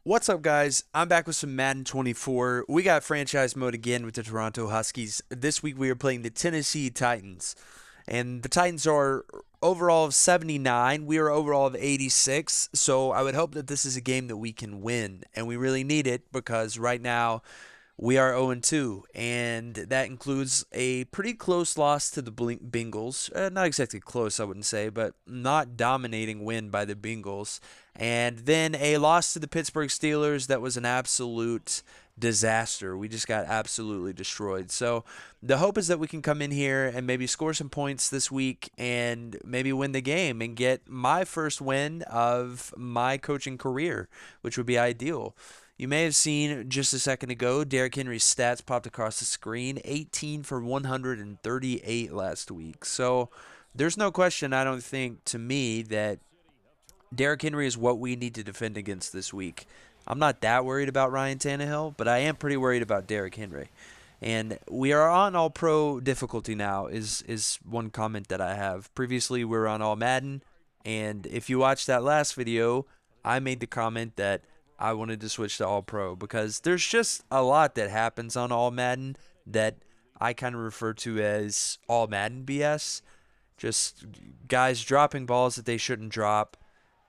What's up, guys? I'm back with some Madden 24. We got franchise mode again with the Toronto Huskies. This week we are playing the Tennessee Titans. And the Titans are overall of 79. We are overall of 86. So I would hope that this is a game that we can win. And we really need it because right now we are 0-2, and that includes a pretty close loss to the Bengals. Not exactly close, I wouldn't say, but not dominating win by the Bengals. And then a loss to the Pittsburgh Steelers that was an absolute disaster. We just got absolutely destroyed. So the hope is that we can come in here and maybe score some points this week and maybe win the game and get my first win of my coaching career, which would be ideal. You may have seen just a second ago, Derrick Henry's stats popped across the screen, 18 for 138 last week. So there's no question, I don't think, to me, that Derrick Henry is what we need to defend against this week. I'm not that worried about Ryan Tannehill, but I am pretty worried about Derrick Henry. And we are on all pro difficulty now is one comment that I have. Previously we were on all Madden, and if you watched that last video, I made the comment that I wanted to switch to all pro because there's just a lot that happens on all Madden that I kind of refer to as all Madden BS. Just guys dropping balls that they shouldn't drop,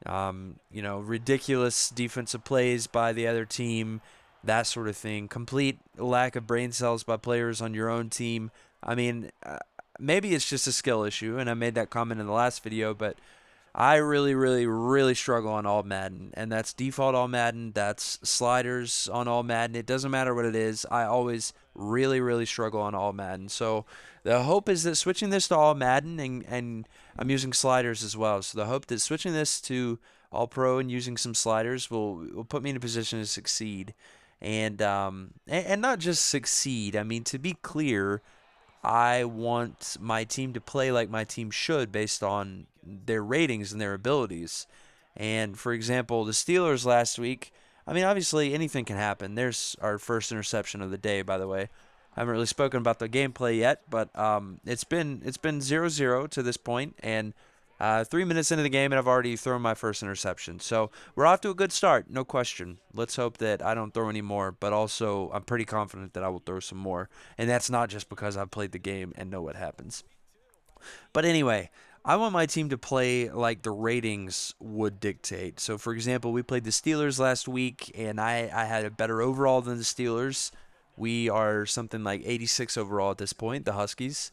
ridiculous defensive plays by the other team, that sort of thing. Complete lack of brain cells by players on your own team. I mean, maybe it's just a skill issue, and I made that comment in the last video, but I really, really, really struggle on all Madden, and that's default all Madden. That's sliders on all Madden. It doesn't matter what it is. I always really, really struggle on all Madden. So the hope is that switching this to all Madden, and I'm using sliders as well. So the hope that switching this to all pro and using some sliders will put me in a position to succeed, and not just succeed. I mean, to be clear, I want my team to play like my team should based on their ratings and their abilities. And for example, the Steelers last week, I mean, obviously anything can happen. There's our first interception of the day, by the way. I haven't really spoken about the gameplay yet, but it's been 0-0 to this point, and 3 minutes into the game, and I've already thrown my first interception. So we're off to a good start, no question. Let's hope that I don't throw any more, but also I'm pretty confident that I will throw some more. And that's not just because I've played the game and know what happens. But anyway, I want my team to play like the ratings would dictate. So, for example, we played the Steelers last week, and I had a better overall than the Steelers. We are something like 86 overall at this point, the Huskies.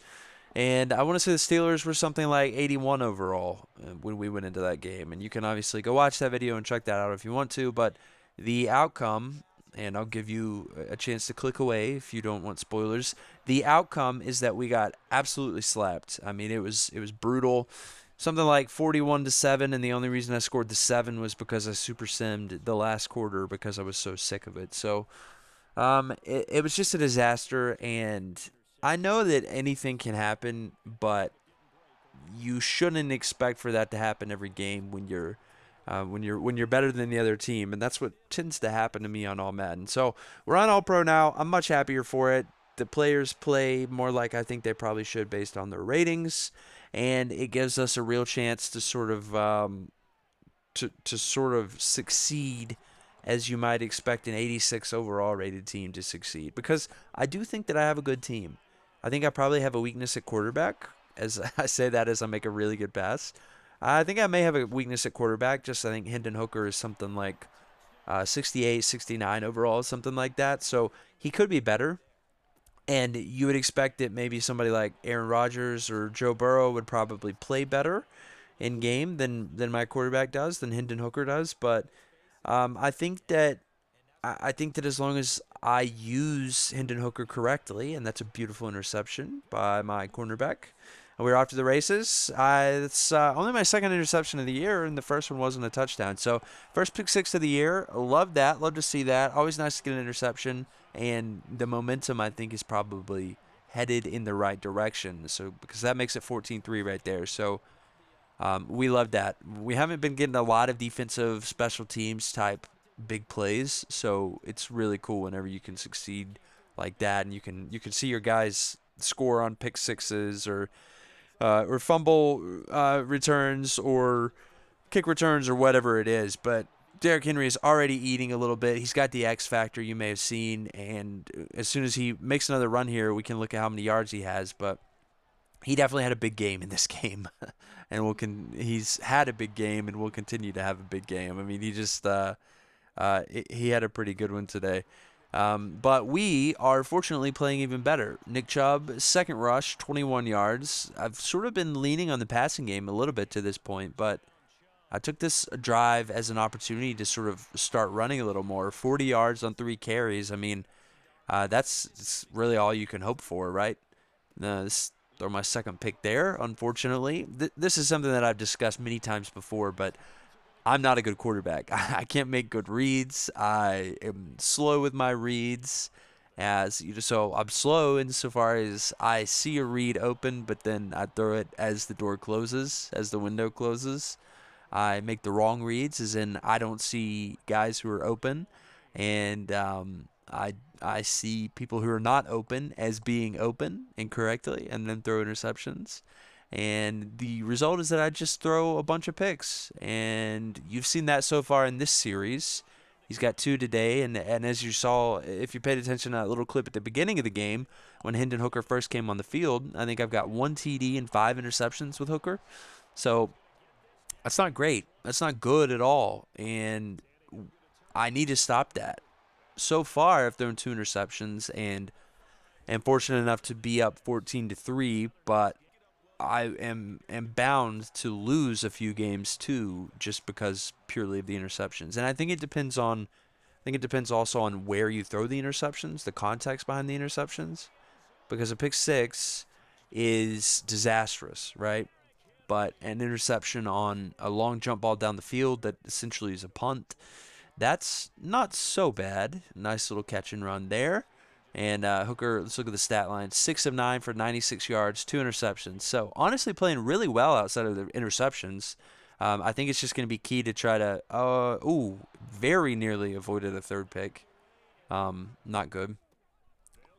And I want to say the Steelers were something like 81 overall when we went into that game. And you can obviously go watch that video and check that out if you want to. But the outcome, and I'll give you a chance to click away if you don't want spoilers. The outcome is that we got absolutely slapped. I mean, it was brutal. Something like 41-7, and the only reason I scored the 7 was because I super simmed the last quarter because I was so sick of it. So it was just a disaster, and I know that anything can happen, but you shouldn't expect for that to happen every game when you're better than the other team, and that's what tends to happen to me on All Madden. So we're on All Pro now. I'm much happier for it. The players play more like I think they probably should based on their ratings, and it gives us a real chance to sort of succeed as you might expect an 86 overall rated team to succeed. Because I do think that I have a good team. I think I probably have a weakness at quarterback, as I say that as I make a really good pass. I think I may have a weakness at quarterback. Just I think Hendon Hooker is something like 68, 69 overall, something like that. So he could be better. And you would expect that maybe somebody like Aaron Rodgers or Joe Burrow would probably play better in game than my quarterback does, than Hendon Hooker does. But I think that as long as I use Hendon Hooker correctly, and that's a beautiful interception by my cornerback, and we're off to the races. It's only my second interception of the year, and the first one wasn't a touchdown. So first pick six of the year. Love that. Love to see that. Always nice to get an interception, and the momentum I think is probably headed in the right direction. So because that makes it 14-3 right there. So we love that. We haven't been getting a lot of defensive special teams type big plays, so it's really cool whenever you can succeed like that, and you can see your guys score on pick sixes or fumble returns or kick returns or whatever it is. But Derrick Henry is already eating a little bit. He's got the X factor you may have seen, and as soon as he makes another run here, we can look at how many yards he has. But he definitely had a big game in this game, and he's had a big game and will continue to have a big game. I mean, he had a pretty good one today. But we are fortunately playing even better. Nick Chubb, second rush, 21 yards. I've sort of been leaning on the passing game a little bit to this point, but I took this drive as an opportunity to sort of start running a little more. 40 yards on 3 carries. I mean, that's really all you can hope for, right? This throw my second pick there, unfortunately. This is something that I've discussed many times before, but I'm not a good quarterback. I can't make good reads. I am slow with my reads. So I'm slow insofar as I see a read open, but then I throw it as the door closes, as the window closes. I make the wrong reads, as in I don't see guys who are open, and I see people who are not open as being open incorrectly, and then throw interceptions. And the result is that I just throw a bunch of picks, and you've seen that so far in this series. He's got 2 today, and as you saw, if you paid attention to that little clip at the beginning of the game when Hendon Hooker first came on the field, I think I've got 1 TD and 5 interceptions with Hooker. So that's not great. That's not good at all. And I need to stop that. So far, I've thrown 2 interceptions and am fortunate enough to be up 14-3, but I am bound to lose a few games too, just because purely of the interceptions. And I think it depends also on where you throw the interceptions, the context behind the interceptions, because a pick six is disastrous, right? But an interception on a long jump ball down the field that essentially is a punt, that's not so bad. Nice little catch and run there. And Hooker, let's look at the stat line. 6 of 9 for 96 yards, 2 interceptions. So honestly playing really well outside of the interceptions. I think it's just going to be key to try to, very nearly avoided a third pick. Not good.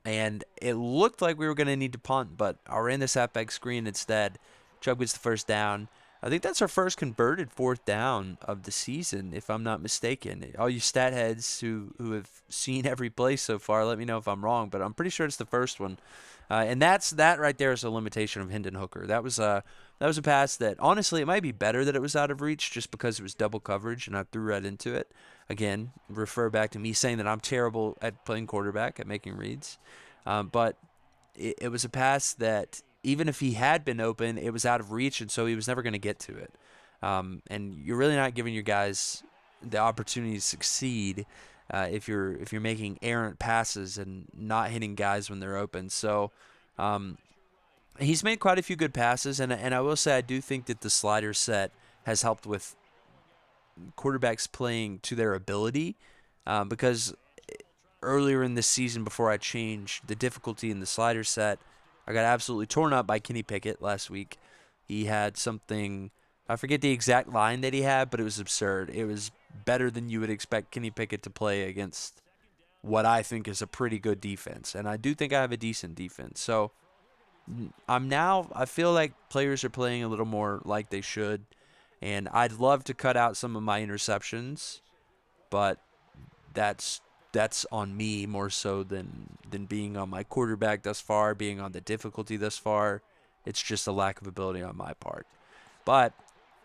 And it looked like we were going to need to punt, but I ran this halfback screen instead. Chubb gets the first down. I think that's our first converted fourth down of the season, if I'm not mistaken. All you stat heads who have seen every play so far, let me know if I'm wrong, but I'm pretty sure it's the first one. And that right there is a limitation of Hendon Hooker. That was a pass that honestly it might be better that it was out of reach just because it was double coverage and I threw right into it. Again, refer back to me saying that I'm terrible at playing quarterback, at making reads. But it was a pass that even if he had been open, it was out of reach, and so he was never going to get to it. And you're really not giving your guys the opportunity to succeed if you're making errant passes and not hitting guys when they're open. So he's made quite a few good passes, and I will say I do think that the slider set has helped with quarterbacks playing to their ability because earlier in this season, before I changed the difficulty in the slider set, I got absolutely torn up by Kenny Pickett last week. He had something, I forget the exact line that he had, but it was absurd. It was better than you would expect Kenny Pickett to play against what I think is a pretty good defense. And I do think I have a decent defense. So I feel like players are playing a little more like they should. And I'd love to cut out some of my interceptions, but that's on me more so than being on my quarterback thus far, being on the difficulty thus far. It's just a lack of ability on my part. But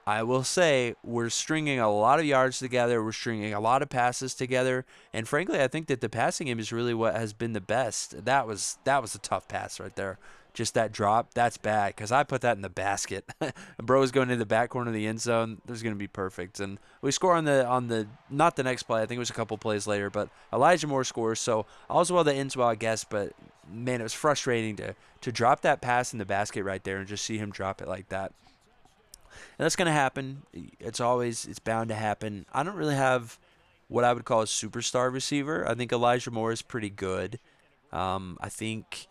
I will say we're stringing a lot of yards together. We're stringing a lot of passes together. And frankly, I think that the passing game is really what has been the best. That was a tough pass right there. Just that drop, that's bad because I put that in the basket. Bro is going into the back corner of the end zone. There's going to be perfect. And we score on the not the next play. I think it was a couple plays later, but Elijah Moore scores. So all's well that ends well, I guess. But man, it was frustrating to drop that pass in the basket right there and just see him drop it like that. And that's going to happen. It's bound to happen. I don't really have what I would call a superstar receiver. I think Elijah Moore is pretty good. I think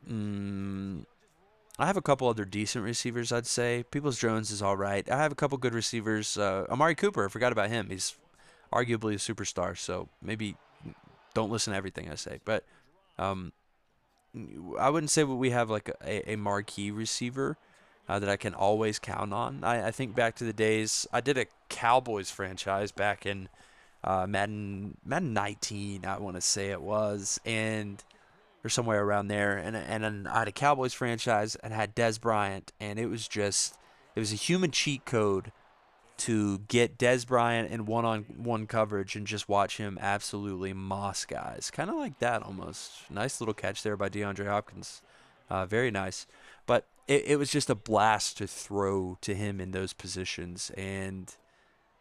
I have a couple other decent receivers, I'd say. Peoples-Jones is all right. I have a couple good receivers. Amari Cooper, I forgot about him. He's arguably a superstar, so maybe don't listen to everything I say. But I wouldn't say we have like a marquee receiver. that I can always count on. I think back to the days I did a Cowboys franchise back in Madden 19, I want to say it was, and or somewhere around there. And then I had a Cowboys franchise and had Des Bryant, and it was a human cheat code to get Des Bryant in one-on-one coverage and just watch him absolutely moss guys. Kind of like that almost. Nice little catch there by DeAndre Hopkins. Very nice. But it was just a blast to throw to him in those positions. And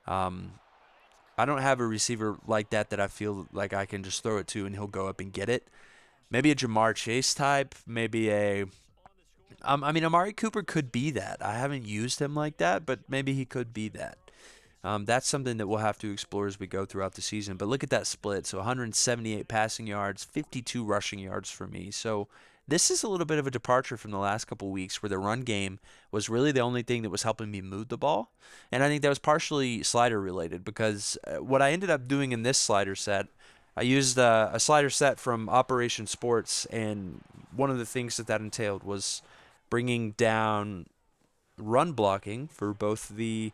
um, I don't have a receiver like that I feel like I can just throw it to and he'll go up and get it. Maybe a Jamar Chase type. Maybe a I mean, Amari Cooper could be that. I haven't used him like that, but maybe he could be that. That's something that we'll have to explore as we go throughout the season. But look at that split. So 178 passing yards, 52 rushing yards for me. So this is a little bit of a departure from the last couple weeks where the run game was really the only thing that was helping me move the ball. And I think that was partially slider related because what I ended up doing in this slider set, I used a slider set from Operation Sports, and one of the things that entailed was bringing down run blocking for both the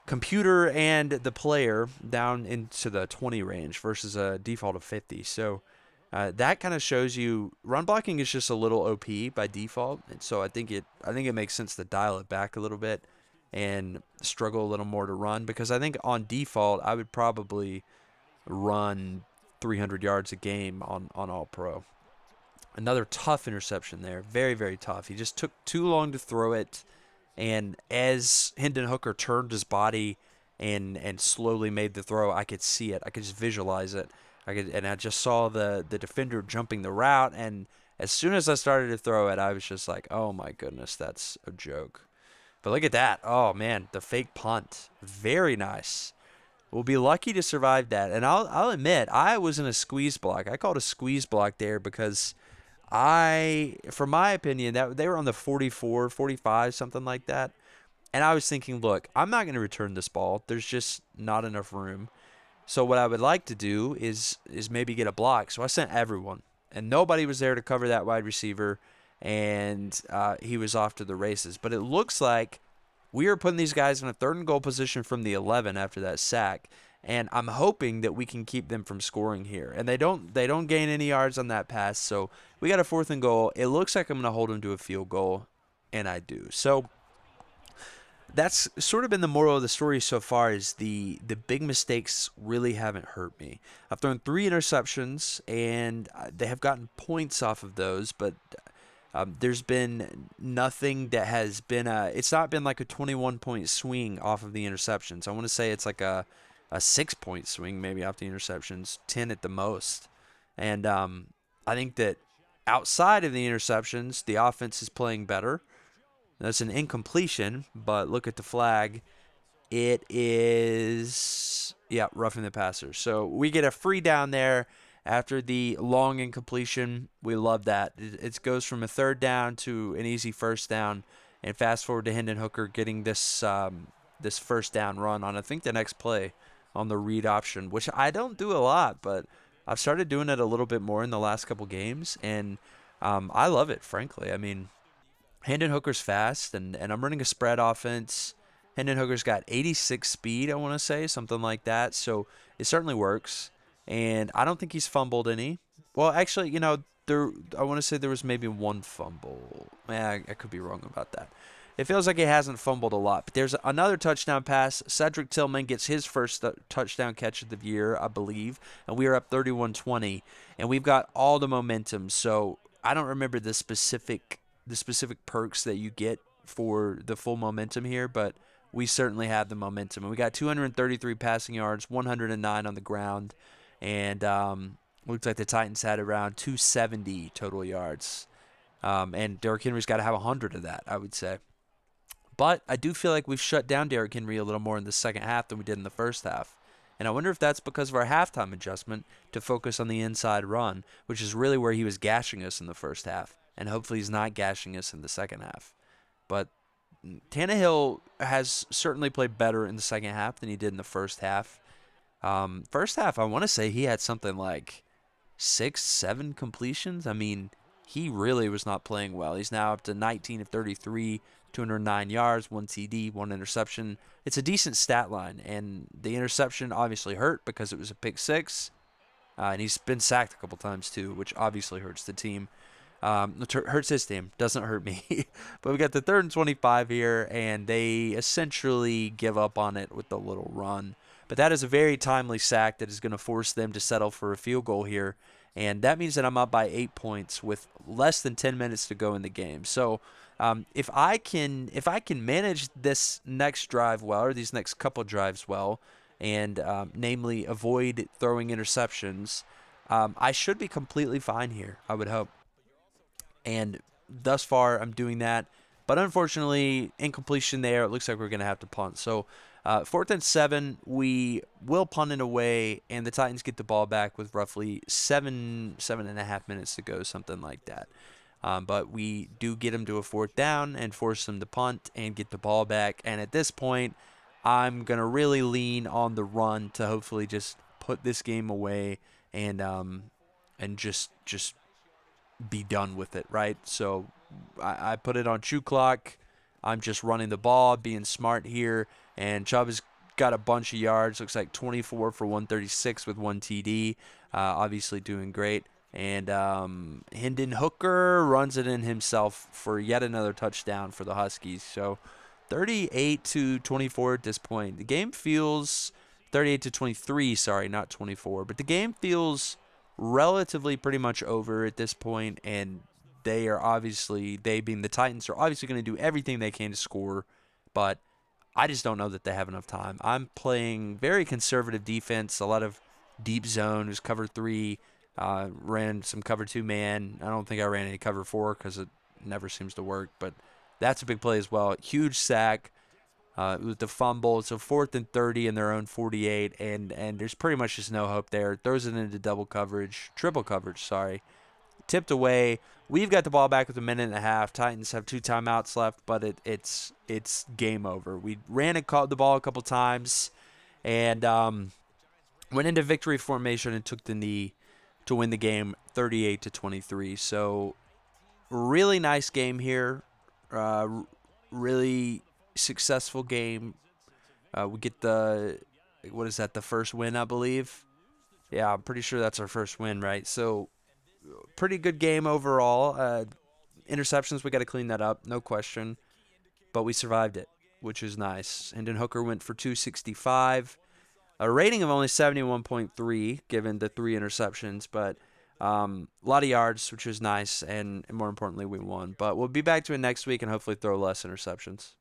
computer and the player down into the 20 range versus a default of 50. So that kind of shows you run blocking is just a little OP by default, and so I think it makes sense to dial it back a little bit and struggle a little more to run because I think on default I would probably run 300 yards a game on All Pro. Another tough interception there. Very, very tough. He just took too long to throw it. And as Hendon Hooker turned his body and slowly made the throw, I could see it. I could just visualize it. I just saw the defender jumping the route. And as soon as I started to throw it, I was just like, oh my goodness, that's a joke. But look at that. Oh man, the fake punt. Very nice. We'll be lucky to survive that. And I'll admit, I was in a squeeze block. I called a squeeze block there because from my opinion, that they were on the 44, 45, something like that. And I was thinking, look, I'm not going to return this ball. There's just not enough room. So what I would like to do is maybe get a block. So I sent everyone, and nobody was there to cover that wide receiver, and he was off to the races. But it looks like we are putting these guys in a third and goal position from the 11 after that sack, and I'm hoping that we can keep them from scoring here. And they don't gain any yards on that pass, so we got a fourth and goal. It looks like I'm going to hold them to a field goal, and I do. So that's sort of been the moral of the story so far is the big mistakes really haven't hurt me. I've thrown 3 interceptions, and they have gotten points off of those, but there's been nothing that has been it's not been like a 21-point swing off of the interceptions. I want to say it's like a 6-point swing maybe off the interceptions, 10 at the most. And I think that outside of the interceptions, the offense is playing better. That's an incompletion, but look at the flag. It is, yeah, roughing the passer. So we get a free down there after the long incompletion. We love that. It goes from a third down to an easy first down. And fast forward to Hendon Hooker getting this this first down run on, I think, the next play on the read option, which I don't do a lot, but I've started doing it a little bit more in the last couple games, and I love it, frankly. I mean, Hendon Hooker's fast, and I'm running a spread offense. Hendon Hooker's got 86 speed, I want to say, something like that. So it certainly works, and I don't think he's fumbled any. Well, actually, I want to say there was maybe one fumble. I could be wrong about that. It feels like he hasn't fumbled a lot. But there's another touchdown pass. Cedric Tillman gets his first touchdown catch of the year, I believe, and we are up 31-20, and we've got all the momentum. So I don't remember the specific perks that you get for the full momentum here, but we certainly have the momentum. And we got 233 passing yards, 109 on the ground, and looks like the Titans had around 270 total yards. And Derrick Henry's got to have 100 of that, I would say. But I do feel like we've shut down Derrick Henry a little more in the second half than we did in the first half. And I wonder if that's because of our halftime adjustment to focus on the inside run, which is really where he was gashing us in the first half. And hopefully he's not gashing us in the second half. But Tannehill has certainly played better in the second half than he did in the first half. First half, I want to say he had something like 6, 7 completions. I mean, he really was not playing well. He's now up to 19 of 33, 209 yards, 1 TD, 1 interception. It's a decent stat line, and the interception obviously hurt because it was a pick six, and he's been sacked a couple times too, which obviously hurts the team. It hurts his team, doesn't hurt me. But we got the 3rd and 25 here, and they essentially give up on it with the little run. But that is a very timely sack that is going to force them to settle for a field goal here, and that means that I'm up by 8 points with less than 10 minutes to go in the game. So if I can manage this next drive well, or these next couple drives well, and namely avoid throwing interceptions, I should be completely fine here, I would hope. And thus far, I'm doing that. But unfortunately, incompletion there. It looks like we're going to have to punt. So 4th and 7, we will punt it away, and the Titans get the ball back with roughly 7.5 minutes to go, something like that. But we do get them to a 4th down and force them to punt and get the ball back. And at this point, I'm going to really lean on the run to hopefully just put this game away and just be done with it, right? So I put it on chew clock. I'm just running the ball, being smart here. And Chubb has got a bunch of yards. Looks like 24 for 136 with 1 TD. Obviously doing great. And Hendon Hooker runs it in himself for yet another touchdown for the Huskies. So 38-24 at this point. The game feels 38-23, sorry, not 24. But the game feels relatively pretty much over at this point, and they being the Titans, are obviously going to do everything they can to score, but I just don't know that they have enough time. I'm playing very conservative defense, a lot of deep zone, just cover three, ran some cover two man. I don't think I ran any cover four because it never seems to work, but that's a big play as well. Huge sack. With the fumble, so 4th and 30 in their own 48, and there's pretty much just no hope there. Throws it into triple coverage, sorry. Tipped away. We've got the ball back with a minute and a half. Titans have 2 timeouts left, but it's game over. We ran and caught the ball a couple times, and went into victory formation and took the knee to win the game 38-23. So really nice game here. Really successful game. We get the first win, I believe. Yeah, I'm pretty sure that's our first win, right? So pretty good game overall. Interceptions, we got to clean that up, no question. But we survived it, which is nice. Hendon Hooker went for 265. A rating of only 71.3 given the 3 interceptions, but a lot of yards, which was nice, and more importantly, we won. But we'll be back to it next week and hopefully throw less interceptions.